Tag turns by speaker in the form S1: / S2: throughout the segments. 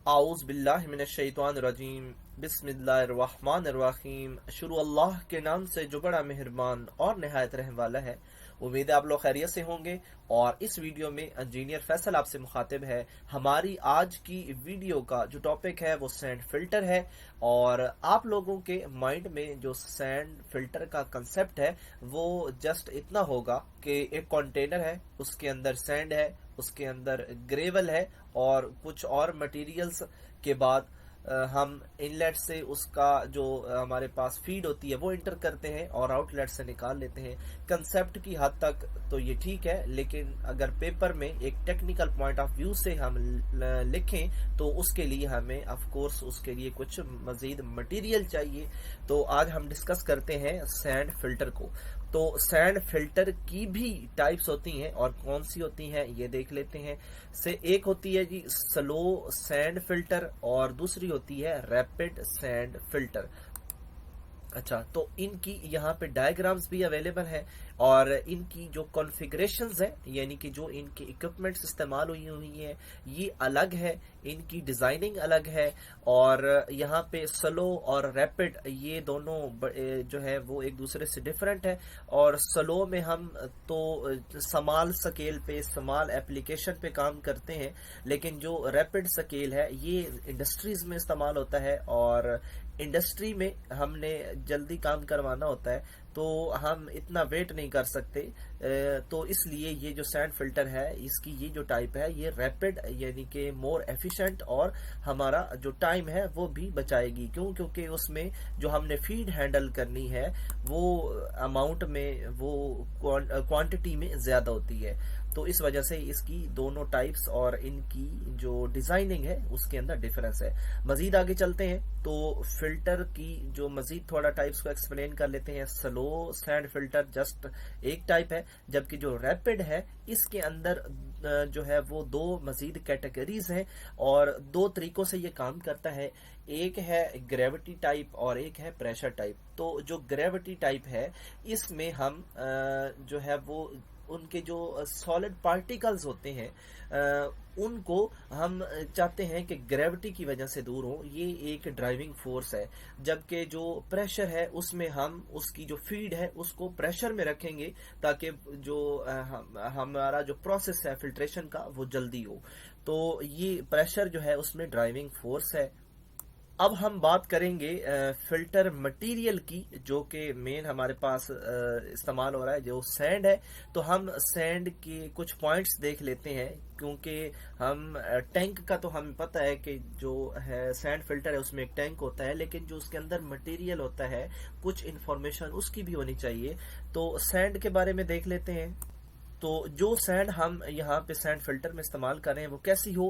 S1: आऊज़ बिल्लाहि मिनश शैतानिर रजीम। बिस्मिल्लाहिर्रहमानिर्रहीम। शुरू अल्लाह के नाम से जो बड़ा मेहरबान और निहायत रहम वाला है। उम्मीद है आप लोग खैरियत से होंगे। और इस वीडियो में इंजीनियर फैसल आपसे मुखातिब है। हमारी आज की वीडियो का जो टॉपिक है वो सैंड फिल्टर है। और आप लोगों के माइंड में जो सैंड फिल्टर का कंसेप्ट है वो जस्ट इतना होगा कि एक कंटेनर है, उसके अंदर सैंड है, उसके अंदर ग्रेवल है और कुछ और मटेरियल्स के बाद हम इनलेट से उसका जो हमारे पास फीड होती है वो इंटर करते हैं और आउटलेट से निकाल लेते हैं। कंसेप्ट की हद तक तो ये ठीक है, लेकिन अगर पेपर में एक टेक्निकल पॉइंट ऑफ व्यू से हम लिखें तो उसके लिए हमें ऑफ कोर्स उसके लिए कुछ मजीद मटेरियल चाहिए। तो आज हम डिस्कस करते हैं सैंड फिल्टर को। तो सैंड फिल्टर की भी टाइप्स होती हैं और कौन सी होती हैं ये देख लेते हैं। से एक होती है जी स्लो सैंड फिल्टर और दूसरी होती है रैपिड सैंड फिल्टर। अच्छा, तो इनकी यहाँ पे डायग्राम्स भी अवेलेबल है और इनकी जो कॉन्फ़िगरेशंस है यानी कि जो इनके इक्विपमेंट्स इस्तेमाल हुई है ये अलग है, इनकी डिजाइनिंग अलग है। और यहाँ पे स्लो और रैपिड ये दोनों जो है वो एक दूसरे से डिफरेंट है। और स्लो में हम तो स्मॉल स्केल पे स्मॉल एप्लीकेशन पे काम करते हैं, लेकिन जो रैपिड स्केल है ये इंडस्ट्रीज में इस्तेमाल होता है और इंडस्ट्री में हमने जल्दी काम करवाना होता है तो हम इतना वेट नहीं कर सकते। तो इसलिए ये जो सैंड फिल्टर है इसकी ये जो टाइप है ये रैपिड यानी कि मोर एफिशिएंट और हमारा जो टाइम है वो भी बचाएगी। क्यों? क्योंकि उसमें जो हमने फीड हैंडल करनी है वो अमाउंट में वो क्वांटिटी में ज्यादा होती है। तो इस वजह से इसकी दोनों टाइप्स और इनकी जो डिजाइनिंग है उसके अंदर डिफरेंस है। मजीद आगे चलते हैं तो फिल्टर की जो मजीद थोड़ा टाइप्स को एक्सप्लेन कर लेते हैं। स्लो सैंड फिल्टर जस्ट एक टाइप है, जबकि जो रैपिड है इसके अंदर जो है वो दो मजीद कैटेगरीज हैं और दो तरीकों से ये काम करता है। एक है ग्रेविटी टाइप और एक है प्रेशर टाइप। तो जो ग्रेविटी टाइप है इसमें हम जो है वो उनके जो सॉलिड पार्टिकल्स होते हैं उनको हम चाहते हैं कि ग्रेविटी की वजह से दूर हो, ये एक ड्राइविंग फोर्स है। जबकि जो प्रेशर है उसमें हम उसकी जो फीड है उसको प्रेशर में रखेंगे ताकि जो हमारा जो प्रोसेस है फिल्ट्रेशन का वो जल्दी हो। तो ये प्रेशर जो है उसमें ड्राइविंग फोर्स है। अब हम बात करेंगे फिल्टर मटेरियल की, जो कि मेन हमारे पास इस्तेमाल हो रहा है जो सैंड है। तो हम सैंड के कुछ पॉइंट्स देख लेते हैं, क्योंकि हम टैंक का तो हमें पता है कि जो है सैंड फिल्टर है उसमें एक टैंक होता है, लेकिन जो उसके अंदर मटेरियल होता है कुछ इंफॉर्मेशन उसकी भी होनी चाहिए। तो सैंड के बारे में देख लेते हैं। तो जो सैंड हम यहाँ पे सैंड फिल्टर में इस्तेमाल कर रहे हैं वो कैसी हो?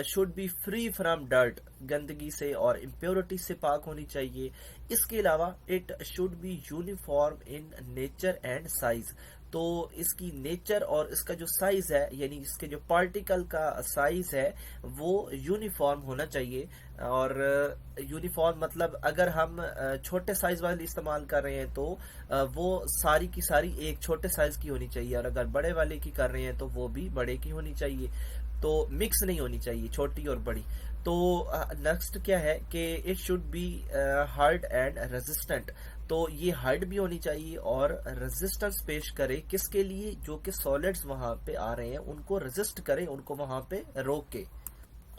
S1: Should be free from dirt, गंदगी से और इम्प्योरिटी से पाक होनी चाहिए। इसके अलावा it should be uniform in nature and size. तो इसकी नेचर और इसका जो साइज है यानी इसके जो पार्टिकल का साइज है वो यूनिफॉर्म होना चाहिए। और यूनिफॉर्म मतलब अगर हम छोटे साइज वाली इस्तेमाल कर रहे हैं तो वो सारी की सारी एक छोटे साइज की होनी चाहिए, और अगर बड़े वाले की कर रहे हैं तो वो भी बड़े की होनी चाहिए। तो मिक्स नहीं होनी चाहिए छोटी और बड़ी। तो नेक्स्ट क्या है कि it should B hard and resistant. तो ये हार्ड भी होनी चाहिए और रेजिस्टेंस पेश करे, किसके लिए? जो कि सॉलिड्स वहां पे आ रहे हैं उनको रेजिस्ट करे, उनको वहां पे रोके।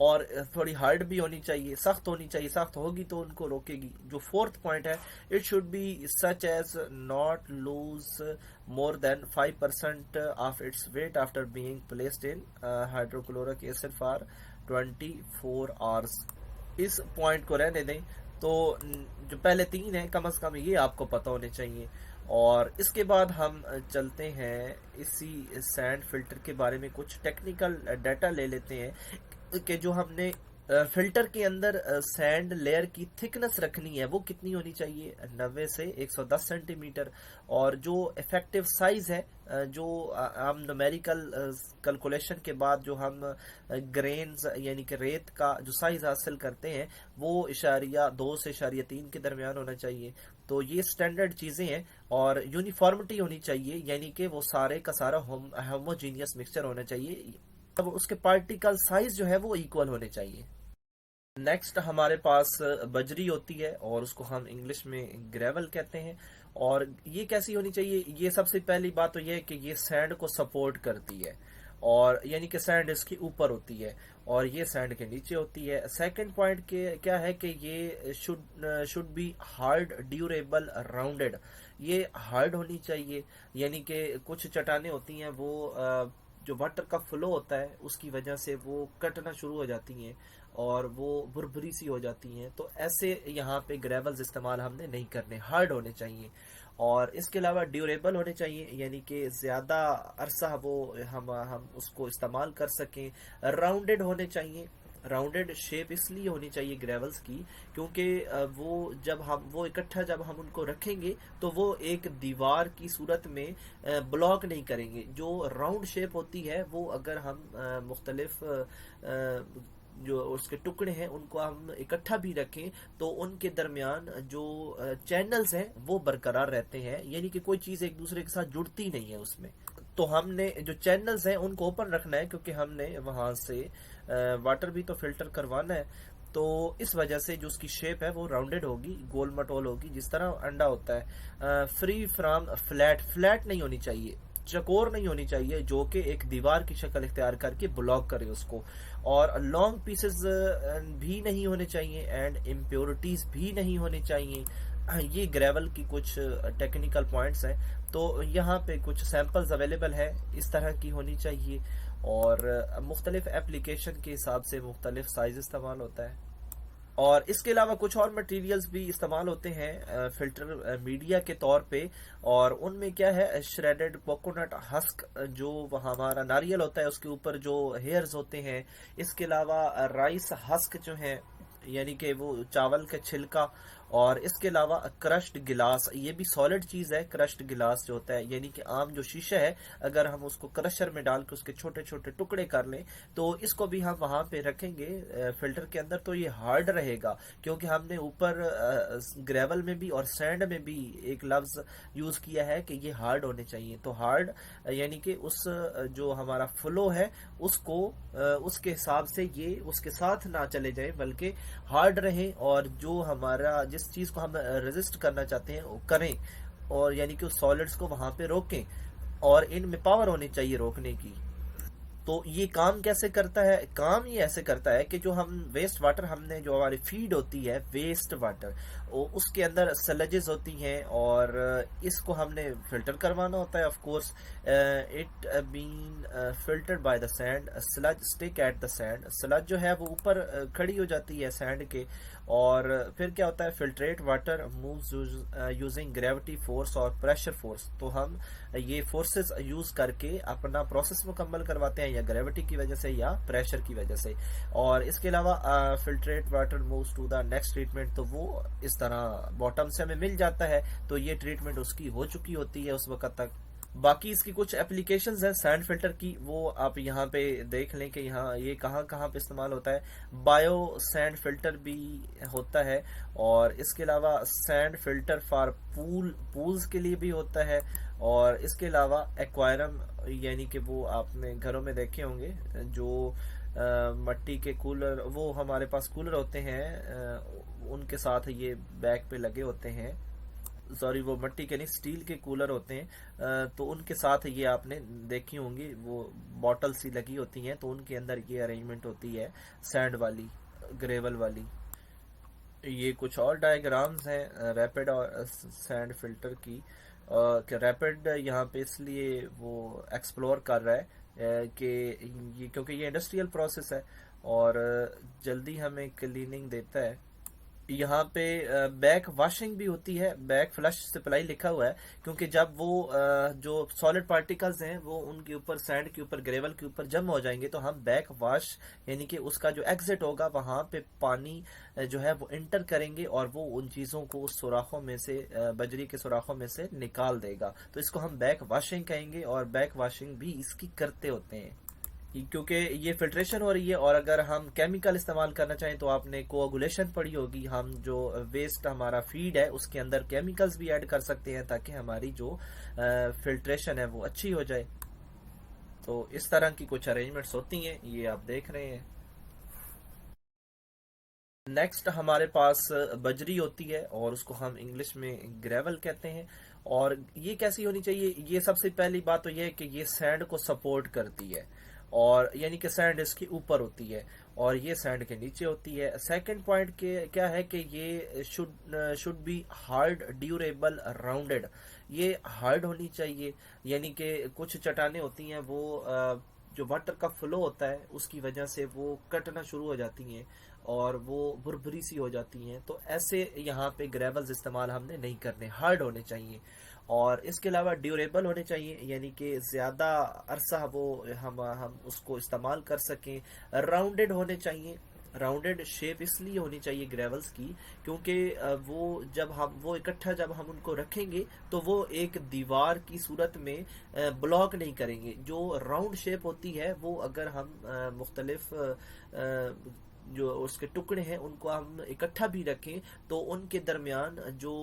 S1: और थोड़ी हार्ड भी होनी चाहिए, सख्त होनी चाहिए, सख्त होगी तो उनको रोकेगी। जो फोर्थ पॉइंट है, it should be such as not lose more than 5% of its weight after being placed in hydrochloric acid for 24 hours. इस पॉइंट को रहने दें। तो जो पहले तीन है कम से कम ये आपको पता होने चाहिए। और इसके बाद हम चलते हैं इसी सैंड फिल्टर के बारे में कुछ टेक्निकल डाटा ले लेते हैं कि जो हमने फिल्टर के अंदर सैंड लेयर की थिकनेस रखनी है वो कितनी होनी चाहिए? 90 से 110 सेंटीमीटर। और जो इफेक्टिव साइज है जो हम न्यूमेरिकल कैलकुलेशन के बाद जो हम ग्रेन्स यानी कि रेत का जो साइज हासिल करते हैं वो इशारिया 2 से इशारिया 3 के दरमियान होना चाहिए। तो ये स्टैंडर्ड चीजें हैं। और यूनिफॉर्मिटी होनी चाहिए यानी कि वो सारे का सारा होमोजीनियस मिक्सचर होना चाहिए। अब उसके पार्टिकल साइज जो है वो इक्वल होने चाहिए। नेक्स्ट हमारे पास बजरी होती है और उसको हम इंग्लिश में ग्रेवल कहते हैं। और ये कैसी होनी चाहिए? ये सबसे पहली बात तो ये है कि ये सैंड को सपोर्ट करती है, और यानी कि सैंड इसके ऊपर होती है और ये सैंड के नीचे होती है। सेकंड पॉइंट के क्या है कि ये should be hard, durable, rounded. ये हार्ड होनी चाहिए, यानी कि कुछ चट्टानें होती हैं वो जो वाटर का फ्लो होता है उसकी वजह से वो कटना शुरू हो जाती हैं और वो भुरभुरी सी हो जाती हैं। तो ऐसे यहाँ पे ग्रेवल्स इस्तेमाल हमने नहीं करने, हार्ड होने चाहिए। और इसके अलावा ड्यूरेबल होने चाहिए, यानी कि ज़्यादा अरसा वो हम उसको इस्तेमाल कर सकें। राउंडेड होने चाहिए। राउंडेड शेप इसलिए होनी चाहिए ग्रेवल्स की क्योंकि वो जब हम वो इकट्ठा जब हम उनको रखेंगे तो वो एक दीवार की सूरत में ब्लॉक नहीं करेंगे। जो राउंड शेप होती है वो अगर हम मुख्तलिफ जो उसके टुकड़े हैं उनको हम इकट्ठा भी रखें तो उनके दरमियान जो चैनल्स हैं वो बरकरार रहते हैं, यानी कि कोई चीज़ एक दूसरे के साथ जुड़ती नहीं है उसमें। तो हमने जो चैनल्स हैं उनको ओपन रखना है क्योंकि हमने वहां से वाटर भी तो फिल्टर करवाना है। तो इस वजह से जो उसकी शेप है वो राउंडेड होगी, गोल मटोल होगी, जिस तरह अंडा होता है। फ्री फ्रॉम फ्लैट, फ्लैट नहीं होनी चाहिए, चकोर नहीं होनी चाहिए जो कि एक दीवार की शक्ल इख्तियार करके ब्लॉक करे उसको। और लॉन्ग पीसेस भी नहीं होने चाहिए एंड इम्प्योरिटीज भी नहीं होने चाहिए। ये ग्रेवल की कुछ टेक्निकल पॉइंट्स हैं। तो यहाँ पे कुछ सैंपल्स अवेलेबल है, इस तरह की होनी चाहिए। और मुख्तलिफ एप्लीकेशन के हिसाब से मुख्तलिफ साइज इस्तेमाल होता है। और इसके अलावा कुछ और मटेरियल्स भी इस्तेमाल होते हैं फिल्टर मीडिया के तौर पे। और उनमें क्या है, श्रेडेड कोकोनट हस्क, जो हमारा नारियल होता है उसके ऊपर जो हेयर्स होते हैं। इसके अलावा राइस हस्क जो है, यानी कि वो चावल का छिलका। और इसके अलावा क्रश्ड गिलास, ये भी सॉलिड चीज है। क्रश्ड गिलास जो होता है, यानी कि आम जो शीशा है, अगर हम उसको क्रशर में डाल के उसके छोटे छोटे टुकड़े कर लें तो इसको भी हम वहां पे रखेंगे फिल्टर के अंदर तो ये हार्ड रहेगा। क्योंकि हमने ऊपर ग्रेवल में भी और सैंड में भी एक लफ्ज यूज किया है कि ये हार्ड होने चाहिए। तो हार्ड यानी कि उस जो हमारा फ्लो है उसको उसके हिसाब से ये उसके साथ ना चले जाए, बल्कि हार्ड रहे और जो हमारा जिस चीज को हम रेजिस्ट करना चाहते हैं वो करें, और यानी कि उस सॉलिड्स को वहां पे रोकें। और इनमें पावर होनी चाहिए रोकने की। तो ये काम कैसे करता है? काम ये ऐसे करता है कि जो हम वेस्ट वाटर, हमने जो हमारी फीड होती है वेस्ट वाटर, उसके अंदर सलजेस होती हैं और इसको हमने फिल्टर करवाना होता है। Of course it been filtered by the sand, sludge stick at the sand. Sludge जो है वो ऊपर खड़ी हो जाती है सैंड के। और फिर क्या होता है, filtrate water moves using gravity force और प्रेशर फोर्स। तो हम ये फोर्सेस यूज करके अपना प्रोसेस मुकम्मल करवाते हैं, या ग्रेविटी की वजह से या प्रेशर की वजह से। और इसके अलावा filtrate water moves to the next treatment, तो वो इस तरह बॉटम से हमें मिल जाता है। तो ये ट्रीटमेंट उसकी हो चुकी होती है उस वक्त तक। बाकी इसकी कुछ एप्लीकेशंस हैं सैंड फिल्टर की, वो आप यहाँ पे देख लें कि यहाँ ये कहाँ कहाँ पे इस्तेमाल होता है। बायो सैंड फिल्टर भी होता है, और इसके अलावा सैंड फिल्टर फॉर पूल्स के लिए भी होता है। और इसके अलावा एक्वायरम, यानी कि वो आपने घरों में देखे होंगे जो मट्टी के कूलर, वो हमारे पास कूलर होते हैं उनके साथ ये बैक पे लगे होते हैं। सॉरी, वो मट्टी के नहीं, स्टील के कूलर होते हैं। तो उनके साथ ये आपने देखी होंगी, वो बॉटल सी लगी होती हैं, तो उनके अंदर ये अरेंजमेंट होती है सैंड वाली, ग्रेवल वाली। ये कुछ और डायग्राम्स हैं रैपिड और सैंड फिल्टर की। रैपिड यहाँ पे इसलिए वो एक्सप्लोर कर रहा है कि ये, क्योंकि ये इंडस्ट्रियल प्रोसेस है और जल्दी हमें क्लीनिंग देता है। यहाँ पे बैक वॉशिंग भी होती है, बैक फ्लश सप्लाई लिखा हुआ है, क्योंकि जब वो जो सॉलिड पार्टिकल्स हैं वो उनके ऊपर, सैंड के ऊपर, ग्रेवल के ऊपर जम हो जाएंगे, तो हम बैक वॉश, यानी कि उसका जो एग्जिट होगा वहां पे पानी जो है वो इंटर करेंगे और वो उन चीजों को उस सुराखों में से, बजरी के सुराखों में से निकाल देगा। तो इसको हम बैक वॉशिंग कहेंगे, और बैक वॉशिंग भी इसकी करते होते हैं क्योंकि ये फिल्ट्रेशन हो रही है। और अगर हम केमिकल इस्तेमाल करना चाहें तो आपने कोआगुलेशन पढ़ी होगी, हम जो वेस्ट हमारा फीड है उसके अंदर केमिकल्स भी ऐड कर सकते हैं ताकि हमारी जो फिल्ट्रेशन है वो अच्छी हो जाए। तो इस तरह की कुछ अरेंजमेंट्स होती हैं, ये आप देख रहे हैं। नेक्स्ट हमारे पास बजरी होती है और उसको हम इंग्लिश में ग्रेवल कहते हैं। और ये कैसी होनी चाहिए? ये सबसे पहली बात तो ये है कि ये सैंड को सपोर्ट करती है, और यानी कि सैंड इसके ऊपर होती है और ये सैंड के नीचे होती है। सेकंड पॉइंट के क्या है कि ये should be hard, durable, rounded. ये हार्ड होनी चाहिए, यानी कि कुछ चट्टानें होती हैं वो जो वाटर का फ्लो होता है उसकी वजह से वो कटना शुरू हो जाती हैं और वो भुरभुरी सी हो जाती हैं। तो ऐसे यहाँ पे ग्रेवल्स इस्तेमाल हमने नहीं करने, हार्ड होने चाहिए। और इसके अलावा ड्यूरेबल होने चाहिए, यानी कि ज़्यादा अरसा वो हम उसको इस्तेमाल कर सकें। राउंडेड होने चाहिए। राउंडेड शेप इसलिए होनी चाहिए ग्रेवल्स की क्योंकि वो इकट्ठा जब हम उनको रखेंगे तो वो एक दीवार की सूरत में ब्लॉक नहीं करेंगे। जो राउंड शेप होती है वो अगर हम मुख्तलिफ जो उसके टुकड़े हैं उनको हम इकट्ठा भी रखें तो उनके दरमियान जो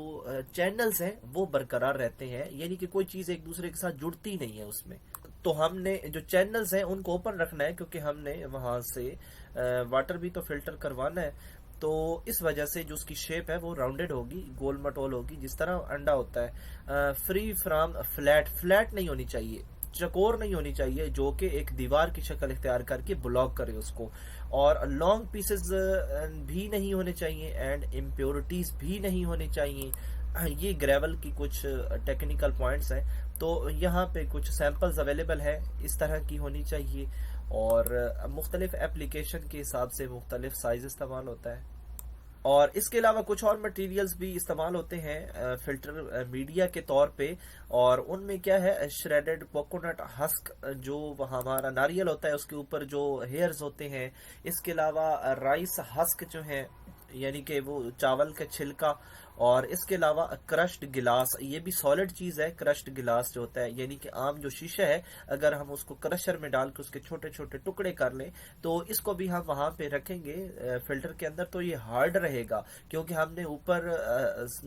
S1: चैनल्स हैं वो बरकरार रहते हैं, यानी कि कोई चीज़ एक दूसरे के साथ जुड़ती नहीं है उसमें। तो हमने जो चैनल्स हैं उनको ओपन रखना है क्योंकि हमने वहां से वाटर भी तो फिल्टर करवाना है। तो इस वजह से जो उसकी शेप है वो राउंडेड होगी, गोल मटोल होगी, जिस तरह अंडा होता है। फ्री फ्रॉम फ्लैट, फ्लैट नहीं होनी चाहिए, चकोर नहीं होनी चाहिए जो कि एक दीवार की शक्ल इख्तियार करके ब्लॉक करे उसको। और लॉन्ग पीसेस भी नहीं होने चाहिए एंड इम्प्योरिटीज भी नहीं होने चाहिए। ये ग्रेवल की कुछ टेक्निकल पॉइंट्स हैं। तो यहाँ पे कुछ सैंपल्स अवेलेबल है, इस तरह की होनी चाहिए। और मुख्तलिफ एप्लीकेशन के हिसाब से मुख्तलिफ साइज इस्तेमाल होता है। और इसके अलावा कुछ और मटेरियल्स भी इस्तेमाल होते हैं फिल्टर मीडिया के तौर पे। और उनमें क्या है, श्रेडेड कोकोनट हस्क, जो हमारा नारियल होता है उसके ऊपर जो हेयर्स होते हैं। इसके अलावा राइस हस्क जो है, यानी कि वो चावल का छिलका। और इसके अलावा क्रश्ड गिलास, ये भी सॉलिड चीज है। क्रश्ड गिलास जो होता है, यानी कि आम जो शीशा है, अगर हम उसको क्रशर में डाल के उसके छोटे छोटे टुकड़े कर लें तो इसको भी हम वहां पे रखेंगे फिल्टर के अंदर तो ये हार्ड रहेगा। क्योंकि हमने ऊपर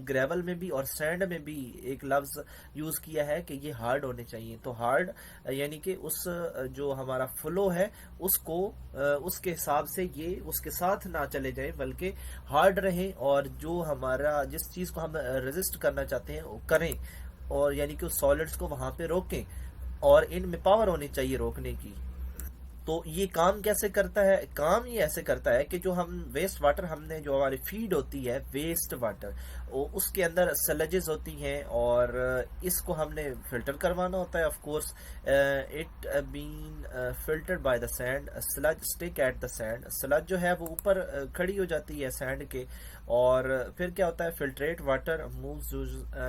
S1: ग्रेवल में भी और सैंड में भी एक लफ्ज यूज किया है कि ये हार्ड होने चाहिए। तो हार्ड यानी कि उस जो हमारा फ्लो है उसको उसके हिसाब से ये उसके साथ ना चले जाए, बल्कि हार्ड रहे और जो हमारा जिस चीज को हम रेजिस्ट करना चाहते हैं वो करें, और यानी कि उस सॉलिड्स को वहां पे रोकें। और इनमें पावर होनी चाहिए रोकने की। तो ये काम कैसे करता है? काम ये ऐसे करता है कि जो हम वेस्ट वाटर, हमने जो हमारी फीड होती है वेस्ट वाटर, उसके अंदर सलजेस होती हैं और इसको हमने फिल्टर करवाना होता है। Of course it been filtered by the sand, sludge stick at the sand. Sludge जो है वो ऊपर खड़ी हो जाती है सैंड के। और फिर क्या होता है, filtrate water moves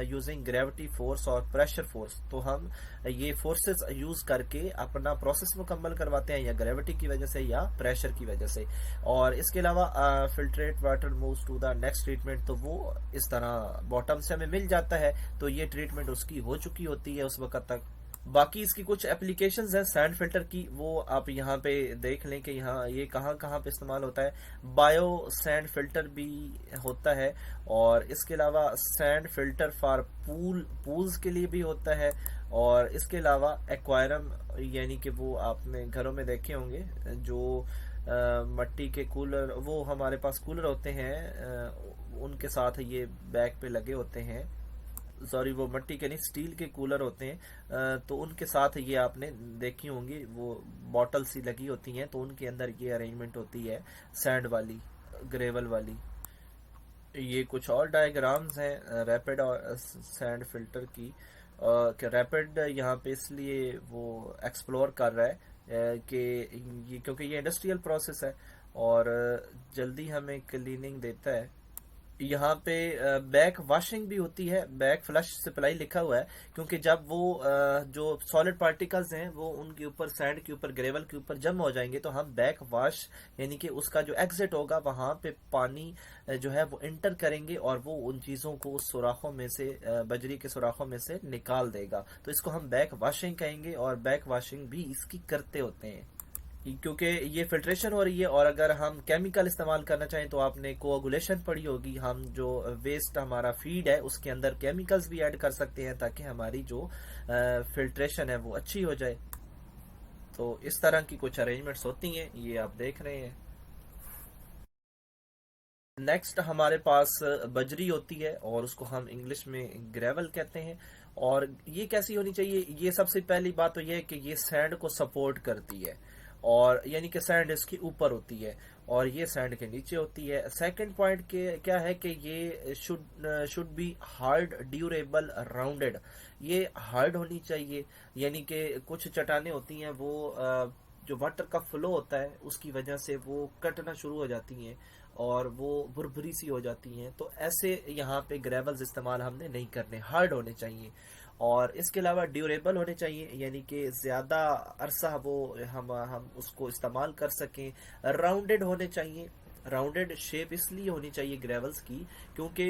S1: using gravity force और प्रेशर फोर्स। तो हम ये फोर्सेस यूज करके अपना प्रोसेस मुकम्मल करवाते हैं, या ग्रेविटी की वजह से या प्रेशर की वजह से। और इसके अलावा filtrate water moves to the next treatment, तो वो इस तरह बॉटम से हमें मिल जाता है। तो ये ट्रीटमेंट उसकी हो चुकी होती है उस वक्त तक। बाकी इसकी कुछ एप्लीकेशंस हैं सैंड फिल्टर की, वो आप यहाँ पे देख लें कि यहाँ ये कहाँ कहाँ पे इस्तेमाल होता है। बायो सैंड फिल्टर भी होता है, और इसके अलावा सैंड फिल्टर फॉर पूल्स के लिए भी होता है। और इसके अलावा एक्वायरम, यानी कि वो आपने घरों में देखे होंगे जो मट्टी के कूलर, वो हमारे पास कूलर होते हैं उनके साथ ये बैक पे लगे होते हैं। सॉरी, वो मट्टी के नहीं, स्टील के कूलर होते हैं। तो उनके साथ ये आपने देखी होंगी, वो बॉटल सी लगी होती हैं, तो उनके अंदर ये अरेंजमेंट होती है सैंड वाली, ग्रेवल वाली। ये कुछ और डायग्राम्स हैं रैपिड और सैंड फिल्टर की। रैपिड यहाँ पे इसलिए वो एक्सप्लोर कर रहा है कि ये, क्योंकि ये इंडस्ट्रियल प्रोसेस है और जल्दी हमें क्लीनिंग देता है। यहाँ पे बैक वॉशिंग भी होती है, बैक फ्लश सप्लाई लिखा हुआ है, क्योंकि जब वो जो सॉलिड पार्टिकल्स हैं वो उनके ऊपर, सैंड के ऊपर, ग्रेवल के ऊपर जम हो जाएंगे, तो हम बैक वॉश यानी कि उसका जो एग्जिट होगा वहां पे पानी जो है वो इंटर करेंगे और वो उन चीजों को उस सुराखों में से, बजरी के सुराखों में से निकाल देगा। तो इसको हम बैक वॉशिंग कहेंगे, और बैक वॉशिंग भी इसकी करते होते हैं क्योंकि ये फिल्ट्रेशन हो रही है। और अगर हम केमिकल इस्तेमाल करना चाहें तो आपने कोआगुलेशन पढ़ी होगी, हम जो वेस्ट हमारा फीड है उसके अंदर केमिकल्स भी ऐड कर सकते हैं ताकि हमारी जो फिल्ट्रेशन है वो अच्छी हो जाए। तो इस तरह की कुछ अरेंजमेंट्स होती हैं, ये आप देख रहे हैं। नेक्स्ट हमारे पास बजरी होती है और उसको हम इंग्लिश में ग्रेवल कहते हैं। और ये कैसी होनी चाहिए? ये सबसे पहली बात तो ये है कि ये सैंड को सपोर्ट करती है, और यानी कि सैंड इसके ऊपर होती है और ये सैंड के नीचे होती है। सेकंड पॉइंट के क्या है कि ये should be hard, durable, rounded. ये हार्ड होनी चाहिए, यानी कि कुछ चट्टानें होती हैं वो जो वाटर का फ्लो होता है उसकी वजह से वो कटना शुरू हो जाती हैं और वो भुरभुरी सी हो जाती हैं। तो ऐसे यहाँ पे ग्रेवल्स इस्तेमाल हमने नहीं करने, हार्ड होने चाहिए। और इसके अलावा ड्यूरेबल होने चाहिए, यानी कि ज़्यादा अरसा वो हम उसको इस्तेमाल कर सकें। राउंडेड होने चाहिए। राउंडेड शेप इसलिए होनी चाहिए ग्रेवल्स की क्योंकि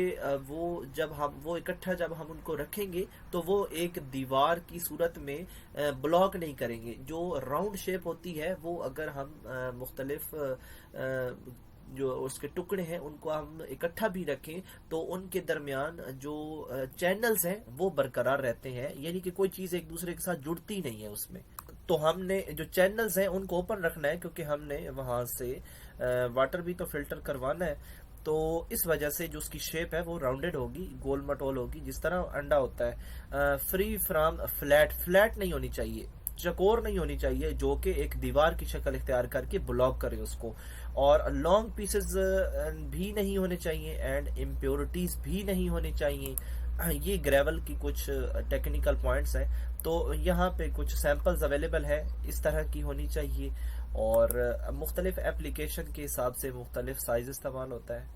S1: वो इकट्ठा जब हम उनको रखेंगे तो वो एक दीवार की सूरत में ब्लॉक नहीं करेंगे। जो राउंड शेप होती है वो अगर हम मुख्तलिफ जो उसके टुकड़े हैं उनको हम इकट्ठा भी रखें तो उनके दरमियान जो चैनल्स हैं वो बरकरार रहते हैं, यानी कि कोई चीज़ एक दूसरे के साथ जुड़ती नहीं है उसमें। तो हमने जो चैनल्स हैं उनको ओपन रखना है क्योंकि हमने वहां से वाटर भी तो फिल्टर करवाना है। तो इस वजह से जो उसकी शेप है वो राउंडेड होगी, गोल मटोल होगी, जिस तरह अंडा होता है। फ्री फ्रॉम फ्लैट नहीं होनी चाहिए, चकोर नहीं होनी चाहिए जो कि एक दीवार की शक्ल इख्तियार करके ब्लॉक करे उसको। और लॉन्ग पीसेस भी नहीं होने चाहिए एंड इम्प्योरिटीज भी नहीं होनी चाहिए। ये ग्रेवल की कुछ टेक्निकल पॉइंट्स हैं। तो यहाँ पे कुछ सैंपल्स अवेलेबल है, इस तरह की होनी चाहिए। और मुख्तलिफ एप्लीकेशन के हिसाब से मुख्तलिफ साइज इस्तेमाल होता है।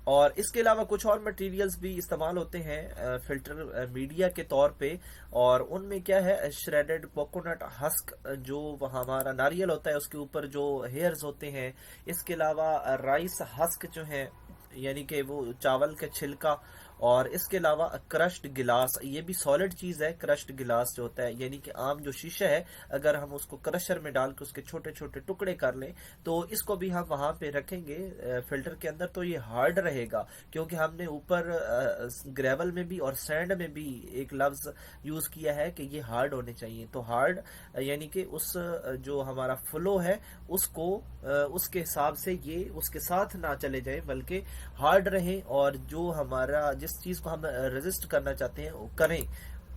S1: और इसके अलावा कुछ और मटेरियल्स भी इस्तेमाल होते हैं फिल्टर मीडिया के तौर पे। और उनमें क्या है, श्रेडेड कोकोनट हस्क, जो हमारा नारियल होता है उसके ऊपर जो हेयर्स होते हैं। इसके अलावा राइस हस्क जो है, यानी कि वो चावल का छिलका। और इसके अलावा क्रश्ड गिलास, ये भी सॉलिड चीज है। क्रश्ड गिलास जो होता है, यानी कि आम जो शीशा है, अगर हम उसको क्रशर में डाल के उसके छोटे छोटे टुकड़े कर लें तो इसको भी हम वहां पे रखेंगे फिल्टर के अंदर तो ये हार्ड रहेगा। क्योंकि हमने ऊपर ग्रेवल में भी और सैंड में भी एक लफ्ज यूज किया है कि ये हार्ड होने चाहिए। तो हार्ड यानी कि उस जो हमारा फ्लो है उसको उसके हिसाब से ये उसके साथ ना चले जाए बल्कि हार्ड रहे, और जो हमारा जिस चीज को हम रेजिस्ट करना चाहते हैं वो करें,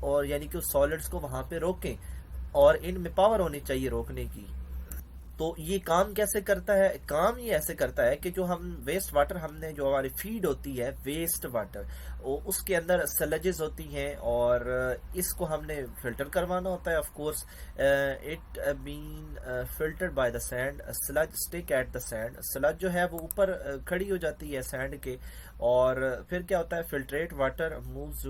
S1: और यानी कि उस सॉलिड्स को वहां पे रोकें। और इनमें पावर होनी चाहिए रोकने की। तो ये काम कैसे करता है? काम ये ऐसे करता है कि जो हम वेस्ट वाटर, हमने जो हमारी फीड होती है वेस्ट वाटर, उसके अंदर स्लजेस होती हैं और इसको हमने फिल्टर करवाना होता है। Of course it been filtered by the sand, sludge stick at the sand. Sludge जो है वो ऊपर खड़ी हो जाती है सैंड के। और फिर क्या होता है, filtrate water moves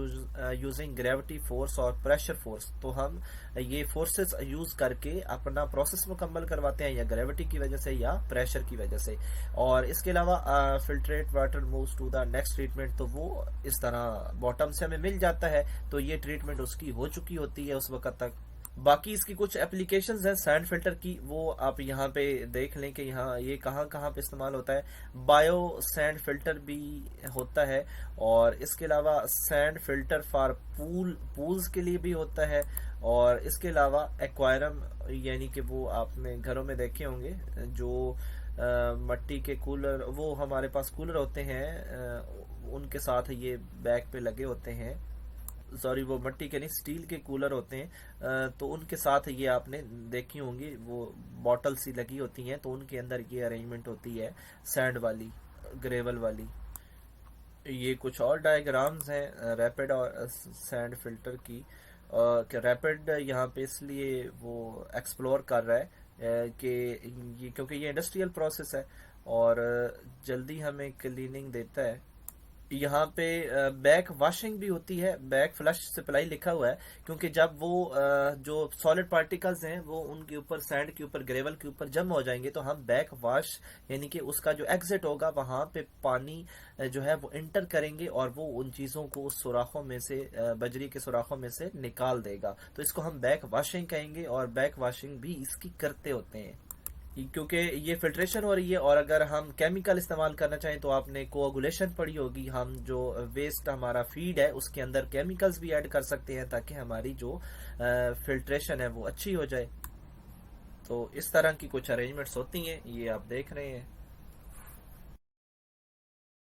S1: using gravity force और प्रेशर फोर्स। तो हम ये फोर्सेस यूज करके अपना प्रोसेस मुकम्मल करवाते हैं, या ग्रेविटी की वजह से या प्रेशर की वजह से। और इसके अलावा filtrate water moves to the next treatment, तो वो इस तरह बॉटम से हमें मिल जाता है। तो ये ट्रीटमेंट उसकी हो चुकी होती है उस वक्त तक। बाकी इसकी कुछ एप्लीकेशंस हैं सैंड फिल्टर की, वो आप यहाँ पे देख लें कि यहाँ ये कहाँ कहाँ पे इस्तेमाल होता है। बायो सैंड फिल्टर भी होता है, और इसके अलावा सैंड फिल्टर फॉर पूल्स के लिए भी होता है। और इसके अलावा एक्वायरम, यानी कि वो आपने घरों में देखे होंगे जो मट्टी के कूलर, वो हमारे पास कूलर होते हैं उनके साथ ये बैक पे लगे होते हैं। सॉरी, वो मट्टी के नहीं, स्टील के कूलर होते हैं। तो उनके साथ ये आपने देखी होंगी, वो बॉटल सी लगी होती हैं, तो उनके अंदर ये अरेंजमेंट होती है सैंड वाली, ग्रेवल वाली। ये कुछ और डायग्राम्स हैं रैपिड और सैंड फिल्टर की। रैपिड यहाँ पे इसलिए वो एक्सप्लोर कर रहा है कि ये, क्योंकि ये इंडस्ट्रियल प्रोसेस है और जल्दी हमें क्लीनिंग देता है। यहाँ पे बैक वॉशिंग भी होती है, बैक फ्लश सप्लाई लिखा हुआ है, क्योंकि जब वो जो सॉलिड पार्टिकल्स हैं वो उनके ऊपर, सैंड के ऊपर, ग्रेवल के ऊपर जम हो जाएंगे, तो हम बैक वॉश यानी कि उसका जो एग्जिट होगा वहां पे पानी जो है वो इंटर करेंगे और वो उन चीजों को उस सुराखों में से, बजरी के सुराखों में से निकाल देगा। तो इसको हम बैक वॉशिंग कहेंगे, और बैक वॉशिंग भी इसकी करते होते हैं क्योंकि ये फिल्ट्रेशन हो रही है। और अगर हम केमिकल इस्तेमाल करना चाहें तो आपने कोआगुलेशन पढ़ी होगी, हम जो वेस्ट हमारा फीड है उसके अंदर केमिकल्स भी ऐड कर सकते हैं ताकि हमारी जो फिल्ट्रेशन है वो अच्छी हो जाए। तो इस तरह की कुछ अरेंजमेंट्स होती हैं, ये आप देख रहे हैं।